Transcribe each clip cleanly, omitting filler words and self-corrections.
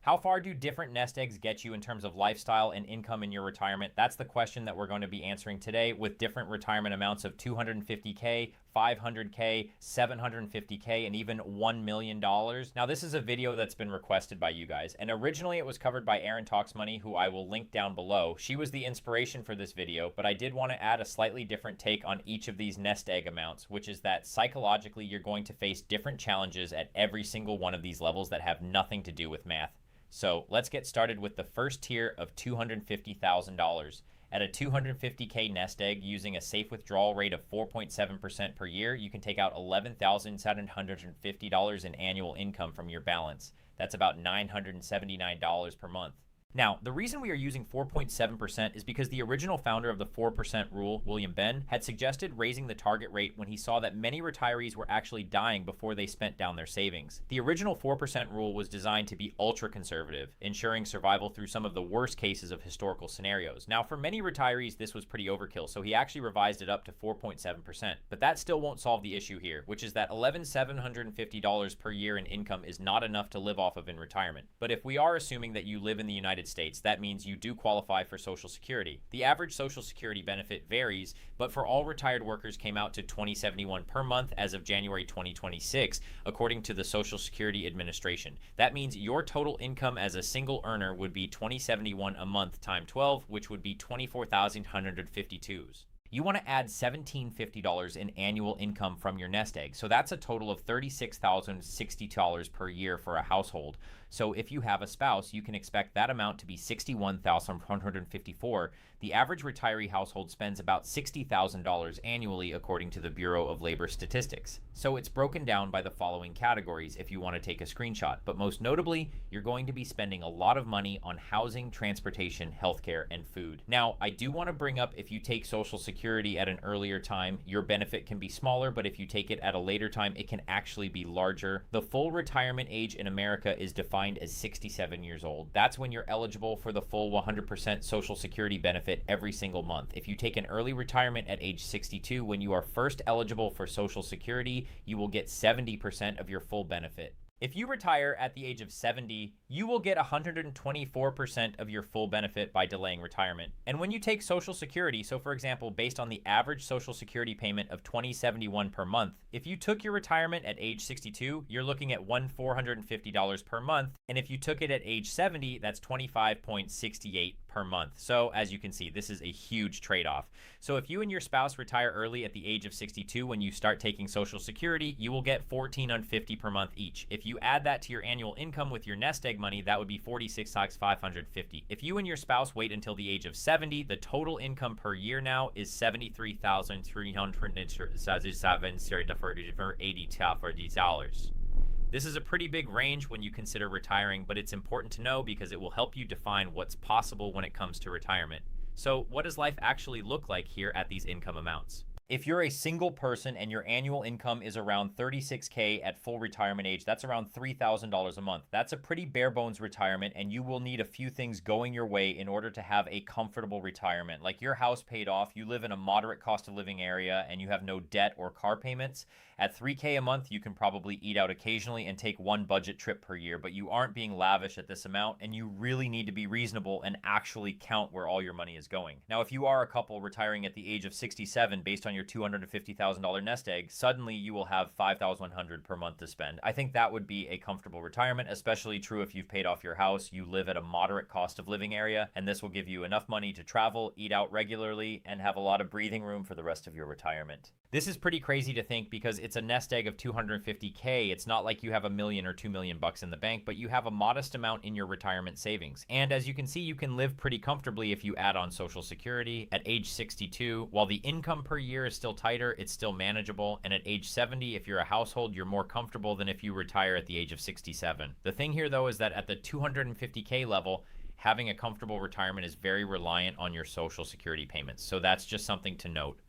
How far do different nest eggs get you in terms of lifestyle and income in your retirement? That's the question that we're going to be answering today with different retirement amounts of 250K, 500K, 750K, and even $1 million. Now, this is a video that's been requested by you guys, and originally it was covered by Erin Talks Money, who I will link down below. She was the inspiration for this video, but I did want to add a slightly different take on each of these nest egg amounts, which is that psychologically you're going to face different challenges at every single one of these levels that have nothing to do with math. So let's get started with the first tier of $250,000. At a 250K nest egg using a safe withdrawal rate of 4.7% per year, you can take out $11,750 in annual income from your balance. That's about $979 per month. Now, the reason we are using 4.7% is because the original founder of the 4% rule, William Benn, had suggested raising the target rate when he saw that many retirees were actually dying before they spent down their savings. The original 4% rule was designed to be ultra conservative, ensuring survival through some of the worst cases of historical scenarios. Now, for many retirees, this was pretty overkill, so he actually revised it up to 4.7%. But that still won't solve the issue here, which is that $11,750 per year in income is not enough to live off of in retirement. But if we are assuming that you live in the United States, that means you do qualify for Social Security. The average Social Security benefit varies, but for all retired workers came out to $20.71 per month as of January 2026, according to the Social Security Administration. That means your total income as a single earner would be $20.71 a month times 12, which would be $24,152. You want to add $1,750 in annual income from your nest egg. So that's a total of $36,060 per year for a household. So if you have a spouse, you can expect that amount to be $61,154. The average retiree household spends about $60,000 annually, according to the Bureau of Labor Statistics. So it's broken down by the following categories if you want to take a screenshot. But most notably, you're going to be spending a lot of money on housing, transportation, healthcare, and food. Now, I do want to bring up, if you take Social Security at an earlier time, your benefit can be smaller, but if you take it at a later time, it can actually be larger. The full retirement age in America is defined as 67 years old. That's when you're eligible for the full 100% Social Security benefit every single month. If you take an early retirement at age 62, when you are first eligible for Social Security, you will get 70% of your full benefit. If you retire at the age of 70, you will get 124% of your full benefit by delaying retirement. And when you take Social Security, so for example, based on the average Social Security payment of $20.71 per month, if you took your retirement at age 62, you're looking at $1,450 per month. And if you took it at age 70, that's $25.68 per month. So as you can see, this is a huge trade-off. So if you and your spouse retire early at the age of 62, when you start taking Social Security, you will get $1,450 per month each. If you add that to your annual income with your nest egg money, that would be $46,550. If you and your spouse wait until the age of 70, the total income per year now is $73,387.80. This is a pretty big range when you consider retiring, but it's important to know because it will help you define what's possible when it comes to retirement. So what does life actually look like here at these income amounts? If you're a single person and your annual income is around $36K at full retirement age, that's around $3,000 a month. That's a pretty bare bones retirement, and you will need a few things going your way in order to have a comfortable retirement. Like your house paid off, you live in a moderate cost of living area, and you have no debt or car payments. At $3K a month, you can probably eat out occasionally and take one budget trip per year, but you aren't being lavish at this amount, and you really need to be reasonable and actually count where all your money is going. Now, if you are a couple retiring at the age of 67 based on your $250,000 nest egg, suddenly you will have $5,100 per month to spend. I think that would be a comfortable retirement, especially true if you've paid off your house, you live at a moderate cost of living area, and this will give you enough money to travel, eat out regularly, and have a lot of breathing room for the rest of your retirement. This is pretty crazy to think because it's a nest egg of 250K. It's not like you have $1 million or $2 million bucks in the bank, but you have a modest amount in your retirement savings. And as you can see, you can live pretty comfortably if you add on Social Security. At age 62, while the income per year is still tighter, it's still manageable. And at age 70, if you're a household, you're more comfortable than if you retire at the age of 67. The thing here, though, is that at the 250K level, having a comfortable retirement is very reliant on your Social Security payments. So that's just something to note.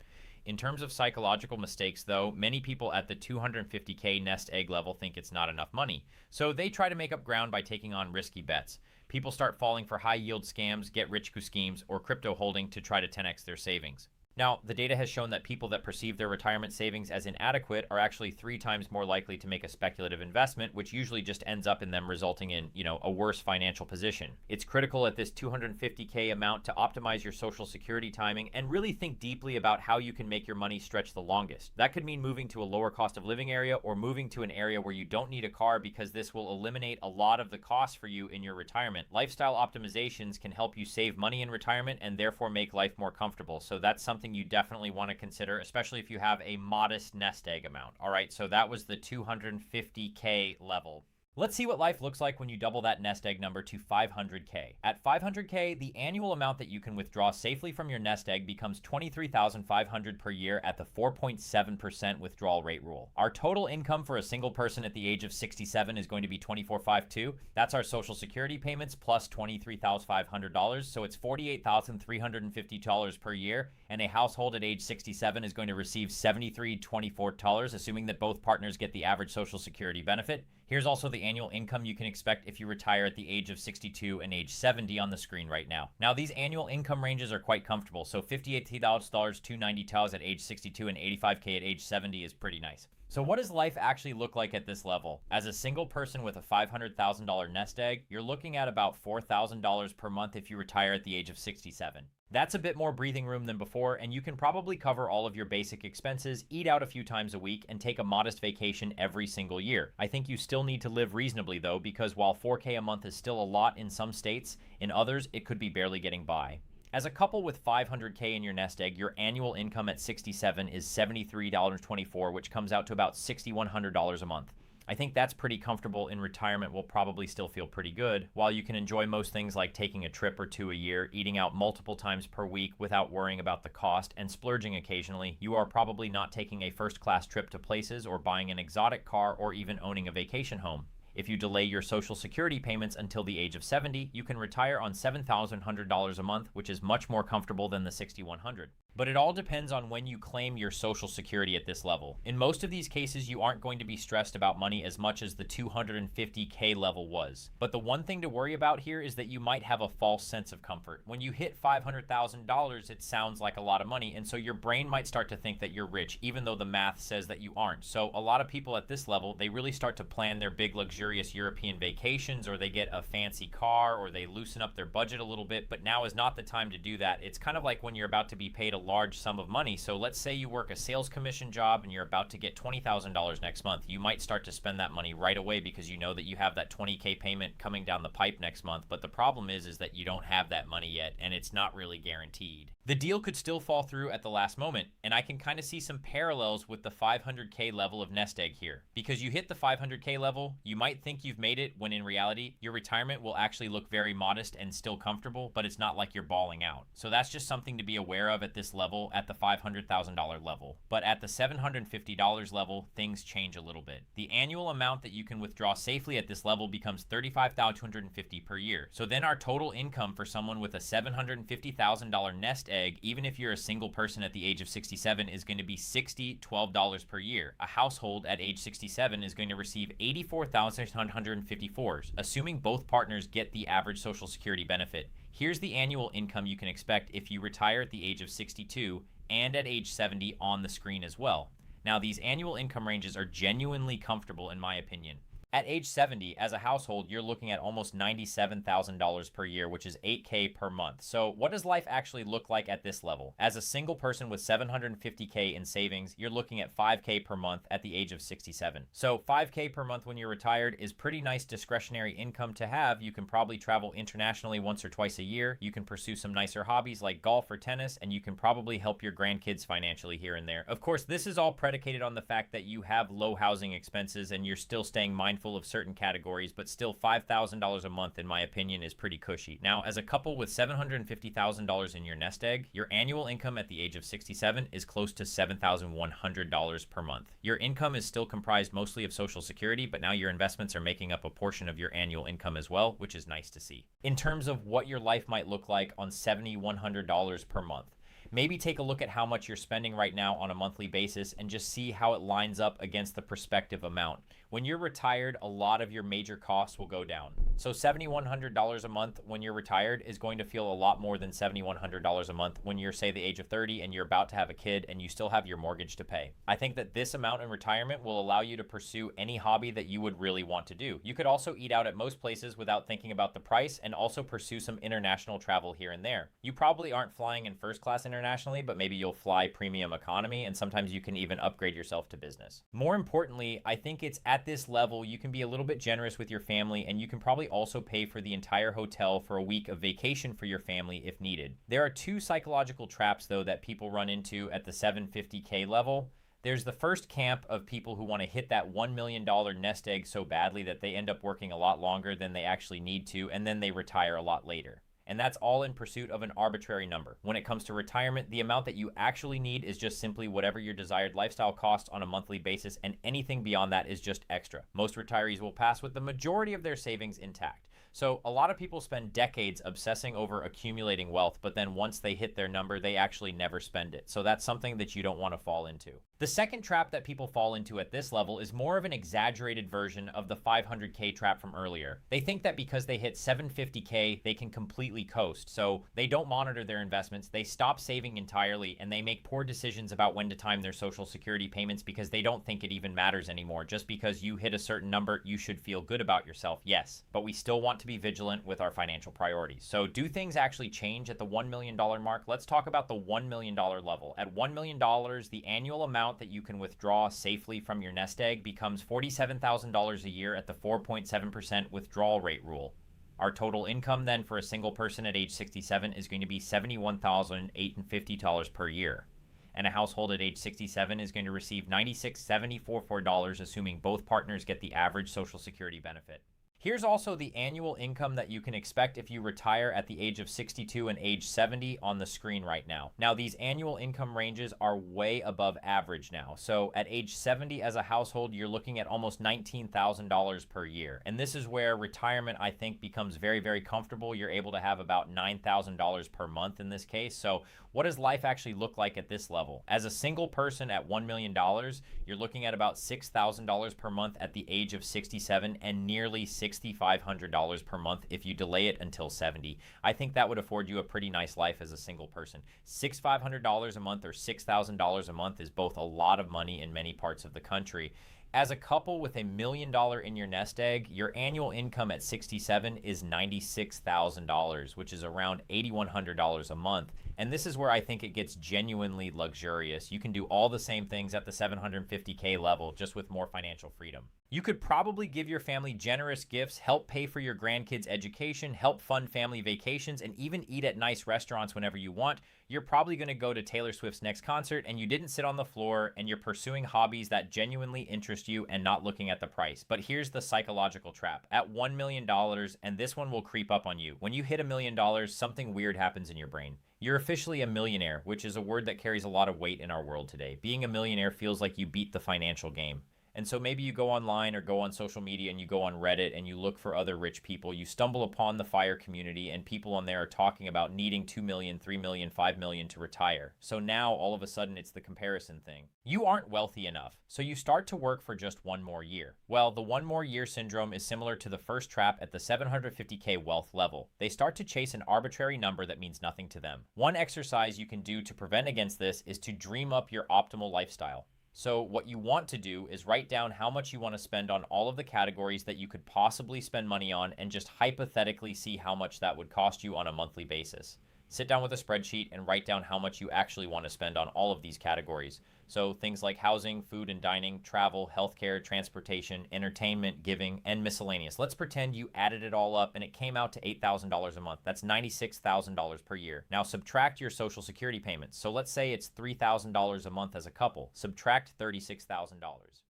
In terms of psychological mistakes, though, many people at the 250K nest egg level think it's not enough money. So they try to make up ground by taking on risky bets. People start falling for high yield scams, get rich schemes, or crypto holding to try to 10x their savings. Now, the data has shown that people that perceive their retirement savings as inadequate are actually 3 times more likely to make a speculative investment, which usually just ends up in them resulting in, a worse financial position. It's critical at this 250K amount to optimize your Social Security timing and really think deeply about how you can make your money stretch the longest. That could mean moving to a lower cost of living area or moving to an area where you don't need a car, because this will eliminate a lot of the costs for you in your retirement. Lifestyle optimizations can help you save money in retirement and therefore make life more comfortable. So that's something you definitely want to consider, especially if you have a modest nest egg amount. All right, so that was the 250K level. Let's see what life looks like when you double that nest egg number to 500K. At 500K, the annual amount that you can withdraw safely from your nest egg becomes $23,500 per year at the 4.7% withdrawal rate rule. Our total income for a single person at the age of 67 is going to be $24,502. That's our Social Security payments plus $23,500, so it's $48,350 per year, and a household at age 67 is going to receive $73,024, assuming that both partners get the average Social Security benefit. Here's also the annual income you can expect if you retire at the age of 62 and age 70 on the screen right now. Now, these annual income ranges are quite comfortable, so $58,000, $290,000 at age 62 and $85K at age 70 is pretty nice. So what does life actually look like at this level? As a single person with a $500,000 nest egg, you're looking at about $4,000 per month if you retire at the age of 67. That's a bit more breathing room than before, and you can probably cover all of your basic expenses, eat out a few times a week, and take a modest vacation every single year. I think you still need to live reasonably though, because while $4K a month is still a lot in some states, in others it could be barely getting by. As a couple with 500K in your nest egg, your annual income at 67 is $73.24, which comes out to about $6,100 a month. I think that's pretty comfortable. In retirement will probably still feel pretty good. While you can enjoy most things like taking a trip or two a year, eating out multiple times per week without worrying about the cost, and splurging occasionally, you are probably not taking a first-class trip to places or buying an exotic car or even owning a vacation home. If you delay your Social Security payments until the age of 70, you can retire on $7,100 a month, which is much more comfortable than the $6,100. But it all depends on when you claim your Social Security at this level. In most of these cases, you aren't going to be stressed about money as much as the 250K level was. But the one thing to worry about here is that you might have a false sense of comfort. When you hit $500,000, it sounds like a lot of money, and so your brain might start to think that you're rich, even though the math says that you aren't. So a lot of people at this level, they really start to plan their big luxurious European vacations, or they get a fancy car, or they loosen up their budget a little bit, but now is not the time to do that. It's kind of like when you're about to be paid a large sum of money. So let's say you work a sales commission job and you're about to get $20,000 next month. You might start to spend that money right away because you know that you have that 20K payment coming down the pipe next month. But the problem is that you don't have that money yet, and it's not really guaranteed. The deal could still fall through at the last moment, and I can kind of see some parallels with the 500K level of nest egg here. Because you hit the 500K level, you might think you've made it, when in reality, your retirement will actually look very modest and still comfortable, but it's not like you're balling out. So that's just something to be aware of at this level, at the $500,000 level. But at the $750 level, things change a little bit. The annual amount that you can withdraw safely at this level becomes $35,250 per year. So then our total income for someone with a $750,000 nest egg, even if you're a single person at the age of 67, is going to be $12 per year. A household at age 67 is going to receive $84,154, assuming both partners get the average Social Security benefit. Here's the annual income you can expect if you retire at the age of 62 and at age 70 on the screen as well. Now, these annual income ranges are genuinely comfortable in my opinion. At age 70, as a household, you're looking at almost $97,000 per year, which is $8K per month. So what does life actually look like at this level? As a single person with $750K in savings, you're looking at $5K per month at the age of 67. So $5K per month when you're retired is pretty nice discretionary income to have. You can probably travel internationally once or twice a year. You can pursue some nicer hobbies like golf or tennis, and you can probably help your grandkids financially here and there. Of course, this is all predicated on the fact that you have low housing expenses and you're still staying mindful of certain categories, but still $5,000 a month in my opinion is pretty cushy. Now, as a couple with $750,000 in your nest egg, your annual income at the age of 67 is close to $7,100 per month. Your income is still comprised mostly of Social Security, but now your investments are making up a portion of your annual income as well, which is nice to see. In terms of what your life might look like on $7,100 per month, Maybe take a look at how much you're spending right now on a monthly basis and just see how it lines up against the prospective amount. When you're retired, a lot of your major costs will go down. So $7,100 a month when you're retired is going to feel a lot more than $7,100 a month when you're, say, the age of 30 and you're about to have a kid and you still have your mortgage to pay. I think that this amount in retirement will allow you to pursue any hobby that you would really want to do. You could also eat out at most places without thinking about the price and also pursue some international travel here and there. You probably aren't flying in first class internationally, but maybe you'll fly premium economy, and sometimes you can even upgrade yourself to business. More importantly, I think it's at this level you can be a little bit generous with your family, and you can probably also pay for the entire hotel for a week of vacation for your family if needed. There are two psychological traps though that people run into at the 750K level. There's the first camp of people who want to hit that $1 million nest egg so badly that they end up working a lot longer than they actually need to, and then they retire a lot later. And that's all in pursuit of an arbitrary number. When it comes to retirement, the amount that you actually need is just simply whatever your desired lifestyle costs on a monthly basis, and anything beyond that is just extra. Most retirees will pass with the majority of their savings intact. So a lot of people spend decades obsessing over accumulating wealth, but then once they hit their number, they actually never spend it. So that's something that you don't want to fall into. The second trap that people fall into at this level is more of an exaggerated version of the 500K trap from earlier. They think that because they hit 750K, they can completely coast. So they don't monitor their investments, they stop saving entirely, and they make poor decisions about when to time their Social Security payments because they don't think it even matters anymore. Just because you hit a certain number, you should feel good about yourself, yes, but we still want to be vigilant with our financial priorities. So do things actually change at the $1 million mark? Let's talk about the $1 million level. At $1 million, the annual amount that you can withdraw safely from your nest egg becomes $47,000 a year at the 4.7% withdrawal rate rule. Our total income then for a single person at age 67 is going to be $71,850 per year. And a household at age 67 is going to receive $96,744, assuming both partners get the average Social Security benefit. Here's also the annual income that you can expect if you retire at the age of 62 and age 70 on the screen right now. Now, these annual income ranges are way above average now. So at age 70 as a household, you're looking at almost $19,000 per year. And this is where retirement, I think, becomes very, very comfortable. You're able to have about $9,000 per month in this case. So what does life actually look like at this level? As a single person at $1 million, you're looking at about $6,000 per month at the age of 67 and nearly $6,500 per month if you delay it until 70. I think that would afford you a pretty nice life as a single person. $6,500 a month or $6,000 a month is both a lot of money in many parts of the country. As a couple with $1 million in your nest egg, your annual income at 67 is $96,000, which is around $8,100 a month. And this is where I think it gets genuinely luxurious. You can do all the same things at the 750K level, just with more financial freedom. You could probably give your family generous gifts, help pay for your grandkids' education, help fund family vacations, and even eat at nice restaurants whenever you want. You're probably going to go to Taylor Swift's next concert, and you didn't sit on the floor, and you're pursuing hobbies that genuinely interest you and not looking at the price. But here's the psychological trap. At $1 million, and this one will creep up on you, when you hit $1 million, something weird happens in your brain. You're officially a millionaire, which is a word that carries a lot of weight in our world today. Being a millionaire feels like you beat the financial game. And so maybe you go online or go on social media and you go on Reddit and you look for other rich people. You stumble upon the FIRE community and people on there are talking about needing 2 million, 3 million, 5 million to retire. So now all of a sudden it's the comparison thing. You aren't wealthy enough, so you start to work for just one more year. Well, the one more year syndrome is similar to the first trap at the 750K wealth level. They start to chase an arbitrary number that means nothing to them. One exercise you can do to prevent against this is to dream up your optimal lifestyle. So what you want to do is write down how much you want to spend on all of the categories that you could possibly spend money on and just hypothetically see how much that would cost you on a monthly basis. Sit down with a spreadsheet and write down how much you actually want to spend on all of these categories. So things like housing, food and dining, travel, healthcare, transportation, entertainment, giving, and miscellaneous. Let's pretend you added it all up and it came out to $8,000 a month. That's $96,000 per year. Now subtract your Social Security payments. So let's say it's $3,000 a month as a couple. Subtract $36,000.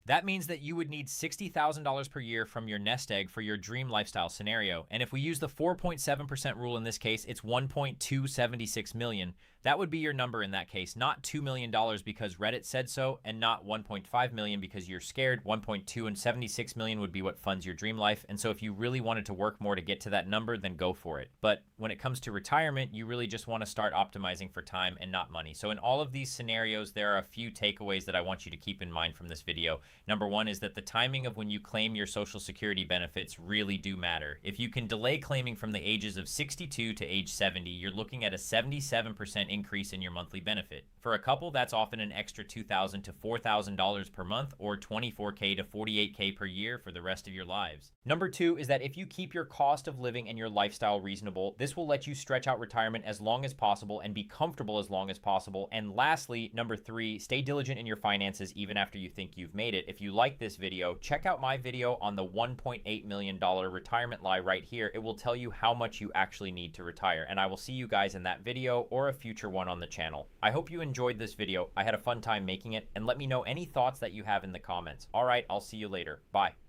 That means that you would need $60,000 per year from your nest egg for your dream lifestyle scenario. And if we use the 4.7% rule in this case, it's $1.276 million. That would be your number in that case, not $2 million because Reddit said so, and not 1.5 million because you're scared. 1.2 and 76 million would be what funds your dream life. And so if you really wanted to work more to get to that number, then go for it. But when it comes to retirement, you really just want to start optimizing for time and not money. So in all of these scenarios, there are a few takeaways that I want you to keep in mind from this video. Number one is that the timing of when you claim your Social Security benefits really do matter. If you can delay claiming from the ages of 62 to age 70, you're looking at a 77% increase in your monthly benefit. For a couple, that's often an extra $2,000 to $4,000 per month, or $24K to $48K per year for the rest of your lives. Number two is that if you keep your cost of living and your lifestyle reasonable, this will let you stretch out retirement as long as possible and be comfortable as long as possible. And lastly, number three, stay diligent in your finances even after you think you've made it. If you like this video, check out my video on the $1.8 million retirement lie right here. It will tell you how much you actually need to retire. And I will see you guys in that video or a future one on the channel. I hope you enjoyed this video. I had a fun time making it, and let me know any thoughts that you have in the comments. All right, I'll see you later. Bye.